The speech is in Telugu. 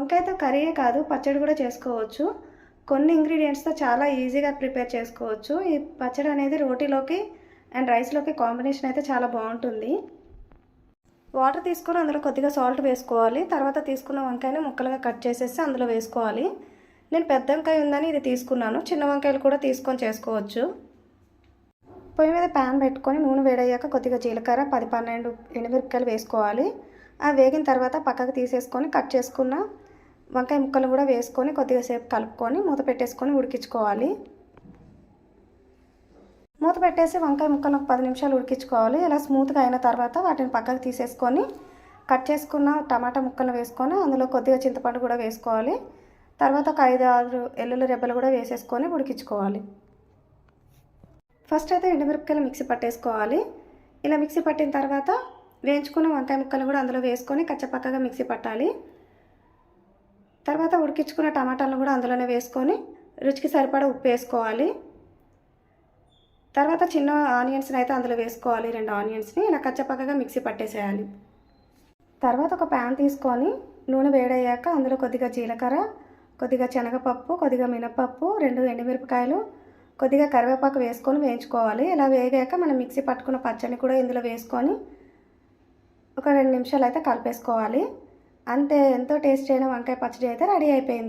వంకాయతో కర్రీయే కాదు పచ్చడి కూడా చేసుకోవచ్చు. కొన్ని ఇంగ్రీడియంట్స్‌తో చాలా ఈజీగా ప్రిపేర్ చేసుకోవచ్చు. ఈ పచ్చడి అనేది రోటీలోకి అండ్ రైస్‌లోకి కాంబినేషన్ అయితే చాలా బాగుంటుంది. వాటర్ తీసుకొని అందులో కొద్దిగా సాల్ట్ వేసుకోవాలి. తర్వాత తీసుకున్న వంకాయని ముక్కలుగా కట్ చేసేసి అందులో వేసుకోవాలి. నేను పెద్ద వంకాయ ఉందని ఇది తీసుకున్నాను. చిన్న వంకాయలు కూడా తీసుకొని చేసుకోవచ్చు. పొయ్యి మీద ప్యాన్ పెట్టుకొని నూనె వేడయ్యాక కొద్దిగా జీలకర్ర 10-12 ఎండుమిరపకాయలు వేసుకోవాలి. అవి వేగిన తర్వాత పక్కకు తీసేసుకొని కట్ చేసుకున్న వంకాయ ముక్కలు కూడా వేసుకొని కొద్దిగా సేపు కలుపుకొని మూత పెట్టేసుకొని ఉడికించుకోవాలి. మూత పెట్టేసి వంకాయ ముక్కలు ఒక 10 నిమిషాలు ఉడికించుకోవాలి. ఇలా స్మూత్గా అయిన తర్వాత వాటిని పక్కకు తీసేసుకొని కట్ చేసుకున్న టమాటా ముక్కలు వేసుకొని అందులో కొద్దిగా చింతపండు కూడా వేసుకోవాలి. తర్వాత ఒక 5-6 వెల్లుల్లి రెబ్బలు కూడా వేసేసుకొని ఉడికించుకోవాలి. ఫస్ట్ అయితే ఎండుమిరపకాయలు మిక్సీ పట్టేసుకోవాలి. ఇలా మిక్సీ పట్టిన తర్వాత వేయించుకున్న వంకాయ ముక్కలు కూడా అందులో వేసుకొని కచ్చపక్కగా మిక్సీ పట్టాలి. తర్వాత ఉడికించుకున్న టమాటాలను కూడా అందులోనే వేసుకొని రుచికి సరిపడా ఉప్పు వేసుకోవాలి. తర్వాత చిన్న ఆనియన్స్ని అయితే అందులో వేసుకోవాలి. 2 ఆనియన్స్ని ఇలా కచ్చపక్కగా మిక్సీ పట్టేసేయాలి. తర్వాత ఒక ప్యాన్ తీసుకొని నూనె వేడయ్యాక అందులో కొద్దిగా జీలకర్ర, కొద్దిగా శనగపప్పు, కొద్దిగా మినపప్పు, 2 ఎండుమిరపకాయలు, కొద్దిగా కరివేపాకు వేసుకొని వేయించుకోవాలి. ఇలా వేగాక మనం మిక్సీ పట్టుకున్న పచ్చడిని కూడా ఇందులో వేసుకొని ఒక 2 నిమిషాలు అయితే కలిపేసుకోవాలి. అంతే, ఎంతో టేస్టీ అయిన వంకాయ పచ్చడి అయితే రెడీ అయిపోయింది.